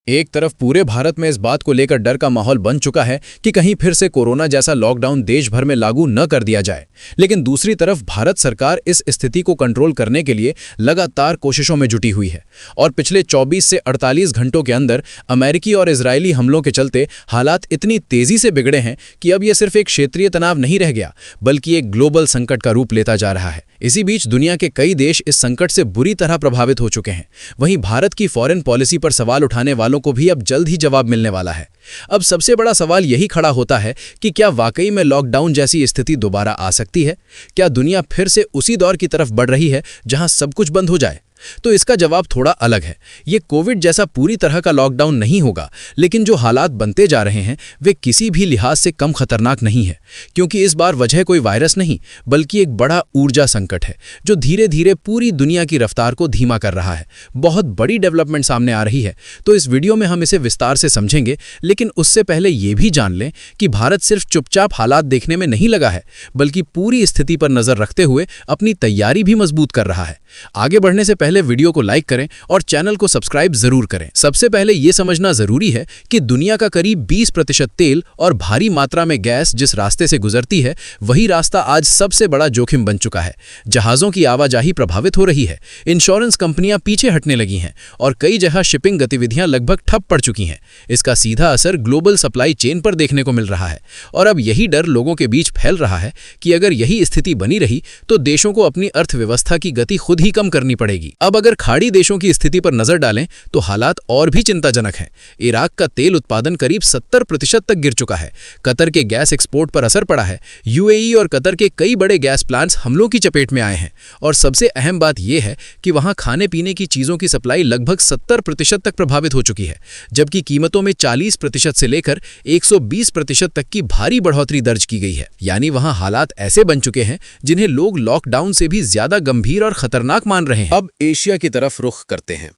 एक तरफ पूरे भारत में इस बात को लेकर डर का माहौल बन चुका है कि कहीं फिर से कोरोना जैसा लॉकडाउन देश भर में लागू न कर दिया जाए, लेकिन दूसरी तरफ भारत सरकार इस स्थिति को कंट्रोल करने के लिए लगातार कोशिशों में जुटी हुई है और पिछले 24 से 48 घंटों के अंदर अमेरिकी और इजरायली हमलों के चलते हालात इतनी तेजी से बिगड़े हैं कि अब यह सिर्फ एक क्षेत्रीय तनाव नहीं रह गया, बल्कि एक ग्लोबल संकट का रूप लेता जा रहा है। इसी बीच दुनिया के कई देश इस संकट से बुरी तरह प्रभावित हो चुके हैं। वहीं भारत की फॉरेन पॉलिसी पर सवाल उठाने वालों को भी अब जल्द ही जवाब मिलने वाला है। अब सबसे बड़ा सवाल यही खड़ा होता है कि क्या वाकई में लॉकडाउन जैसी स्थिति दोबारा आ सकती है? क्या दुनिया फिर से उसी दौर की तरफ बढ़ रही है जहां सब कुछ बंद हो जाए? तो इसका जवाब थोड़ा अलग है। ये कोविड जैसा पूरी तरह का लॉकडाउन नहीं होगा, लेकिन जो हालात बनते जा रहे हैं वे किसी भी लिहाज से कम खतरनाक नहीं है, क्योंकि इस बार वजह कोई वायरस नहीं बल्कि एक बड़ा ऊर्जा संकट है जो धीरे धीरे पूरी दुनिया की रफ्तार को धीमा कर रहा है। बहुत बड़ी डेवलपमेंट सामने आ रही है, तो इस वीडियो में हम इसे विस्तार से समझेंगे। लेकिन उससे पहले ये भी जान लें कि भारत सिर्फ चुपचाप हालात देखने में नहीं लगा है, बल्कि पूरी स्थिति पर नजर रखते हुए अपनी तैयारी भी मजबूत कर रहा है। आगे बढ़ने से पहले वीडियो को लाइक करें और चैनल को सब्सक्राइब जरूर करें। सबसे पहले यह समझना जरूरी है कि दुनिया का करीब 20% तेल और भारी मात्रा में गैस जिस रास्ते से गुजरती है, वही रास्ता आज सबसे बड़ा जोखिम बन चुका है। जहाजों की आवाजाही प्रभावित हो रही है, इंश्योरेंस कंपनियां पीछे हटने लगी हैं और कई जगह शिपिंग गतिविधियां लगभग ठप पड़ चुकी हैं। इसका सीधा असर ग्लोबल सप्लाई चेन पर देखने को मिल रहा है और अब यही डर लोगों के बीच फैल रहा है कि अगर यही स्थिति बनी रही तो देशों को अपनी अर्थव्यवस्था की गति खुद ही कम करनी पड़ेगी। अब अगर खाड़ी देशों की स्थिति पर नजर डालें तो हालात और भी चिंताजनक हैं। इराक का तेल उत्पादन करीब 70% तक गिर चुका है। कतर के गैस एक्सपोर्ट पर असर पड़ा है। यूएई और कतर के कई बड़े गैस प्लांट्स हमलों की चपेट में आए हैं और सबसे अहम बात यह है कि वहां खाने पीने की चीजों की सप्लाई लगभग 70% तक प्रभावित हो चुकी है, जबकि कीमतों में 40% से लेकर 120% तक की भारी बढ़ोतरी दर्ज की गई है। यानी वहां हालात ऐसे बन चुके हैं जिन्हें लोग लॉकडाउन से भी ज्यादा गंभीर और खतरनाक मान रहे हैं। अब एशिया की तरफ रुख करते हैं।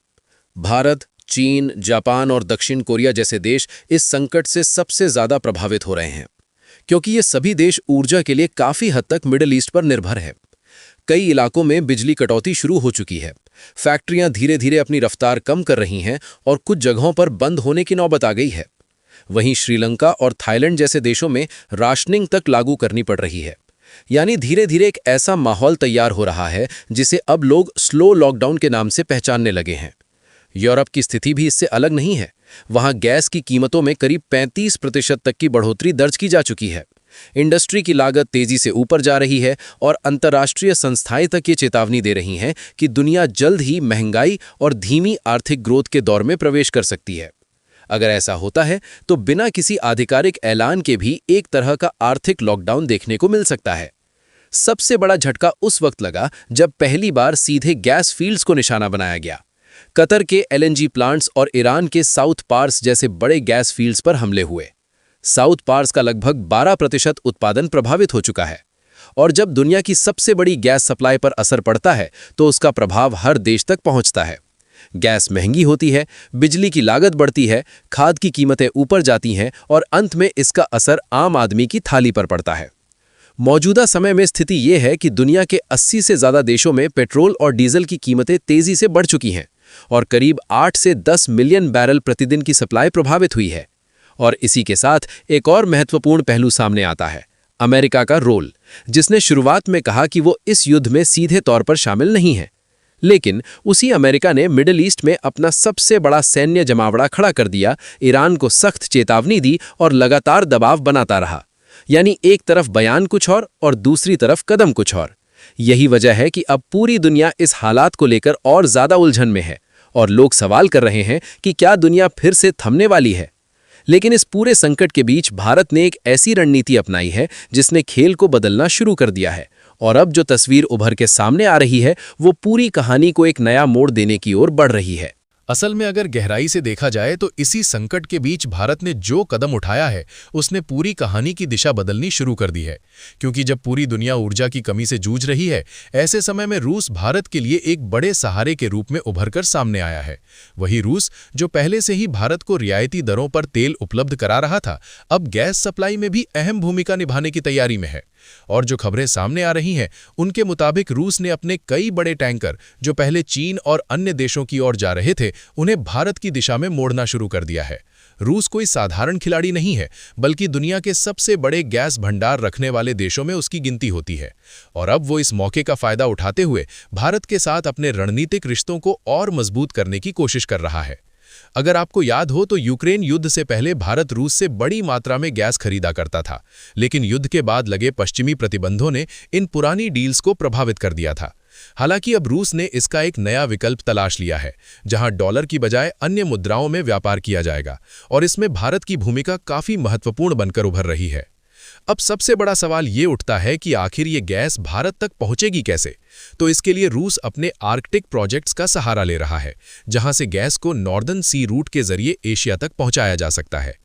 भारत, चीन, जापान और दक्षिण कोरिया जैसे देश इस संकट से सबसे ज्यादा प्रभावित हो रहे हैं, क्योंकि ये सभी देश ऊर्जा के लिए काफी हद तक मिडिल ईस्ट पर निर्भर है। कई इलाकों में बिजली कटौती शुरू हो चुकी है। फैक्ट्रियां धीरे धीरे अपनी रफ्तार कम कर रही हैं और कुछ जगहों पर बंद होने की नौबत आ गई है। वहीं श्रीलंका और थाईलैंड जैसे देशों में राशनिंग तक लागू करनी पड़ रही है। यानी धीरे धीरे एक ऐसा माहौल तैयार हो रहा है जिसे अब लोग स्लो लॉकडाउन के नाम से पहचानने लगे हैं। यूरोप की स्थिति भी इससे अलग नहीं है। वहां गैस की कीमतों में करीब 35% तक की बढ़ोतरी दर्ज की जा चुकी है। इंडस्ट्री की लागत तेजी से ऊपर जा रही है और अंतर्राष्ट्रीय संस्थाएं तक ये चेतावनी दे रही हैं कि दुनिया जल्द ही महंगाई और धीमी आर्थिक ग्रोथ के दौर में प्रवेश कर सकती है। अगर ऐसा होता है तो बिना किसी आधिकारिक ऐलान के भी एक तरह का आर्थिक लॉकडाउन देखने को मिल सकता है। सबसे बड़ा झटका उस वक्त लगा जब पहली बार सीधे गैस फील्ड्स को निशाना बनाया गया। कतर के एलएनजी प्लांट्स और ईरान के साउथ पार्स जैसे बड़े गैस फील्ड्स पर हमले हुए। साउथ पार्स का लगभग 12% उत्पादन प्रभावित हो चुका है और जब दुनिया की सबसे बड़ी गैस सप्लाई पर असर पड़ता है तो उसका प्रभाव हर देश तक पहुंचता है। गैस महंगी होती है, बिजली की लागत बढ़ती है, खाद की कीमतें ऊपर जाती हैं और अंत में इसका असर आम आदमी की थाली पर पड़ता है। मौजूदा समय में स्थिति यह है कि दुनिया के 80 से ज़्यादा देशों में पेट्रोल और डीजल की कीमतें तेजी से बढ़ चुकी हैं और करीब 8 से 10 मिलियन बैरल प्रतिदिन की सप्लाई प्रभावित हुई है। और इसी के साथ एक और महत्वपूर्ण पहलू सामने आता है, अमेरिका का रोल, जिसने शुरुआत में कहा कि वो इस युद्ध में सीधे तौर पर शामिल नहीं है। लेकिन उसी अमेरिका ने मिडिल ईस्ट में अपना सबसे बड़ा सैन्य जमावड़ा खड़ा कर दिया, ईरान को सख्त चेतावनी दी और लगातार दबाव बनाता रहा। यानी एक तरफ बयान कुछ और दूसरी तरफ कदम कुछ और। यही वजह है कि अब पूरी दुनिया इस हालात को लेकर और ज्यादा उलझन में है और लोग सवाल कर रहे हैं कि क्या दुनिया फिर से थमने वाली है। लेकिन इस पूरे संकट के बीच भारत ने एक ऐसी रणनीति अपनाई है जिसने खेल को बदलना शुरू कर दिया है और अब जो तस्वीर उभर के सामने आ रही है वो पूरी कहानी को एक नया मोड़ देने की ओर बढ़ रही है। असल में अगर गहराई से देखा जाए तो इसी संकट के बीच भारत ने जो कदम उठाया है उसने पूरी कहानी की दिशा बदलनी शुरू कर दी है। क्योंकि जब पूरी दुनिया ऊर्जा की कमी से जूझ रही है, ऐसे समय में रूस भारत के लिए एक बड़े सहारे के रूप में उभरकर सामने आया है। वही रूस जो पहले से ही भारत को रियायती दरों पर तेल उपलब्ध करा रहा था, अब गैस सप्लाई में भी अहम भूमिका निभाने की तैयारी में है। और जो खबरें सामने आ रही हैं उनके मुताबिक रूस ने अपने कई बड़े टैंकर जो पहले चीन और अन्य देशों की ओर जा रहे थे, उन्हें भारत की दिशा में मोड़ना शुरू कर दिया है। रूस कोई साधारण खिलाड़ी नहीं है, बल्कि दुनिया के सबसे बड़े गैस भंडार रखने वाले देशों में उसकी गिनती होती है। और अब वो इस मौके का फायदा उठाते हुए भारत के साथ अपने रणनीतिक रिश्तों को और मजबूत करने की कोशिश कर रहा है। अगर आपको याद हो तो यूक्रेन युद्ध से पहले भारत रूस से बड़ी मात्रा में गैस खरीदा करता था, लेकिन युद्ध के बाद लगे पश्चिमी प्रतिबंधों ने इन पुरानी डील्स को प्रभावित कर दिया था। हालांकि अब रूस ने इसका एक नया विकल्प तलाश लिया है, जहां डॉलर की बजाय अन्य मुद्राओं में व्यापार किया जाएगा, और इसमें भारत की भूमिका काफी महत्वपूर्ण बनकर उभर रही है। अब सबसे बड़ा सवाल ये उठता है कि आखिर ये गैस भारत तक पहुंचेगी कैसे? तो इसके लिए रूस अपने आर्कटिक प्रोजेक्ट्स का सहारा ले रहा है, जहां से गैस को नॉर्दर्न सी रूट के जरिए एशिया तक पहुंचाया जा सकता है।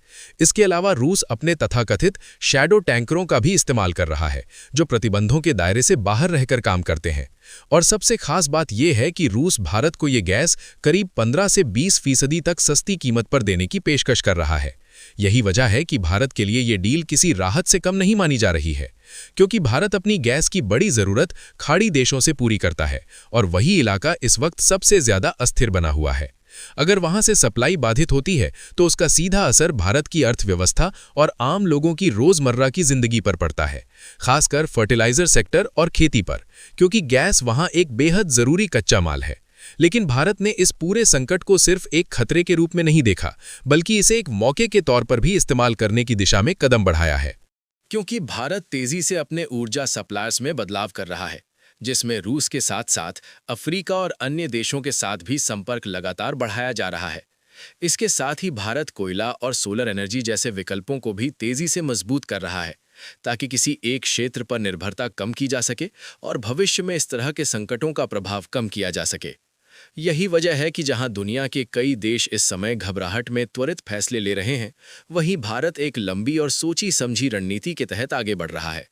इसके अलावा रूस अपने तथाकथित शैडो टैंकरों का भी इस्तेमाल कर रहा है, जो प्रतिबंधों के दायरे से बाहर रहकर काम करते हैं। और सबसे खास बात यह है कि रूस भारत को ये गैस करीब 15 से 20% तक सस्ती कीमत पर देने की पेशकश कर रहा है। यही वजह है कि भारत के लिए ये डील किसी राहत से कम नहीं मानी जा रही है, क्योंकि भारत अपनी गैस की बड़ी जरूरत खाड़ी देशों से पूरी करता है, और वही इलाका इस वक्त सबसे ज्यादा अस्थिर बना हुआ है। अगर वहां से सप्लाई बाधित होती है तो उसका सीधा असर भारत की अर्थव्यवस्था और आम लोगों की रोजमर्रा की जिंदगी पर पड़ता है, खासकर फर्टिलाइजर सेक्टर और खेती पर, क्योंकि गैस वहां एक बेहद जरूरी कच्चा माल है। लेकिन भारत ने इस पूरे संकट को सिर्फ एक खतरे के रूप में नहीं देखा, बल्कि इसे एक मौके के तौर पर भी इस्तेमाल करने की दिशा में कदम बढ़ाया है। क्योंकि भारत तेजी से अपने ऊर्जा सप्लायर्स में बदलाव कर रहा है, जिसमें रूस के साथ साथ अफ्रीका और अन्य देशों के साथ भी संपर्क लगातार बढ़ाया जा रहा है। इसके साथ ही भारत कोयला और सोलर एनर्जी जैसे विकल्पों को भी तेजी से मजबूत कर रहा है, ताकि किसी एक क्षेत्र पर निर्भरता कम की जा सके और भविष्य में इस तरह के संकटों का प्रभाव कम किया जा सके। यही वजह है कि जहां दुनिया के कई देश इस समय घबराहट में त्वरित फैसले ले रहे हैं, वहीं भारत एक लंबी और सोची समझी रणनीति के तहत आगे बढ़ रहा है।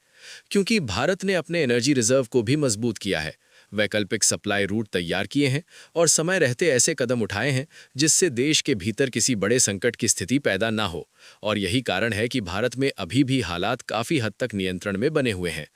क्योंकि भारत ने अपने एनर्जी रिजर्व को भी मजबूत किया है, वैकल्पिक सप्लाई रूट तैयार किए हैं और समय रहते ऐसे कदम उठाए हैं जिससे देश के भीतर किसी बड़े संकट की स्थिति पैदा ना हो। और यही कारण है कि भारत में अभी भी हालात काफ़ी हद तक नियंत्रण में बने हुए हैं।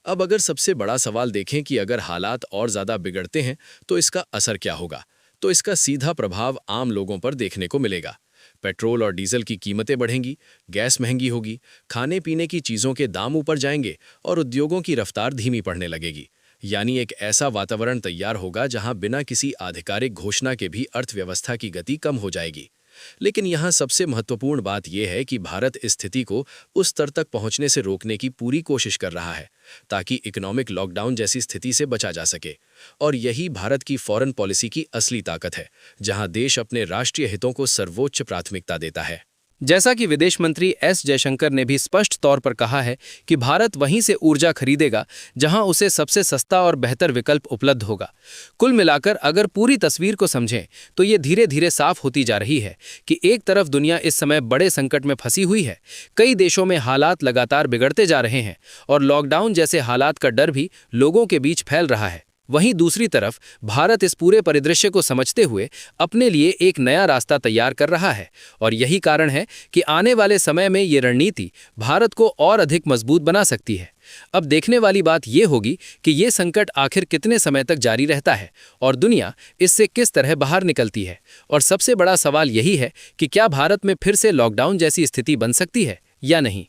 अब अगर सबसे बड़ा सवाल देखें कि अगर हालात और ज़्यादा बिगड़ते हैं तो इसका असर क्या होगा, तो इसका सीधा प्रभाव आम लोगों पर देखने को मिलेगा। पेट्रोल और डीजल की कीमतें बढ़ेंगी, गैस महंगी होगी, खाने पीने की चीज़ों के दाम ऊपर जाएंगे और उद्योगों की रफ्तार धीमी पड़ने लगेगी। यानी एक ऐसा वातावरण तैयार होगा जहां बिना किसी आधिकारिक घोषणा के भी अर्थव्यवस्था की गति कम हो जाएगी। लेकिन यहाँ सबसे महत्वपूर्ण बात यह है कि भारत इस स्थिति को उस स्तर तक पहुँचने से रोकने की पूरी कोशिश कर रहा है, ताकि इकोनॉमिक लॉकडाउन जैसी स्थिति से बचा जा सके। और यही भारत की फॉरेन पॉलिसी की असली ताकत है, जहां देश अपने राष्ट्रीय हितों को सर्वोच्च प्राथमिकता देता है। जैसा कि विदेश मंत्री एस जयशंकर ने भी स्पष्ट तौर पर कहा है कि भारत वहीं से ऊर्जा खरीदेगा जहां उसे सबसे सस्ता और बेहतर विकल्प उपलब्ध होगा। कुल मिलाकर अगर पूरी तस्वीर को समझें तो ये धीरे धीरे साफ होती जा रही है कि एक तरफ दुनिया इस समय बड़े संकट में फंसी हुई है, कई देशों में हालात लगातार बिगड़ते जा रहे हैं और लॉकडाउन जैसे हालात का डर भी लोगों के बीच फैल रहा है। वहीं दूसरी तरफ भारत इस पूरे परिदृश्य को समझते हुए अपने लिए एक नया रास्ता तैयार कर रहा है, और यही कारण है कि आने वाले समय में ये रणनीति भारत को और अधिक मजबूत बना सकती है। अब देखने वाली बात यह होगी कि ये संकट आखिर कितने समय तक जारी रहता है और दुनिया इससे किस तरह बाहर निकलती है। और सबसे बड़ा सवाल यही है कि क्या भारत में फिर से लॉकडाउन जैसी स्थिति बन सकती है या नहीं।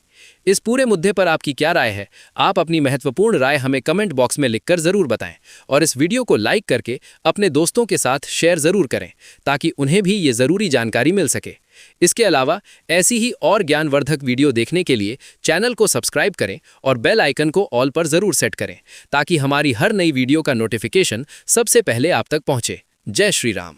इस पूरे मुद्दे पर आपकी क्या राय है? आप अपनी महत्वपूर्ण राय हमें कमेंट बॉक्स में लिखकर जरूर बताएं और इस वीडियो को लाइक करके अपने दोस्तों के साथ शेयर जरूर करें, ताकि उन्हें भी ये जरूरी जानकारी मिल सके। इसके अलावा ऐसी ही और ज्ञानवर्धक वीडियो देखने के लिए चैनल को सब्सक्राइब करें और बेल आइकन को ऑल पर जरूर सेट करें, ताकि हमारी हर नई वीडियो का नोटिफिकेशन सबसे पहले आप तक पहुंचे। जय श्री राम।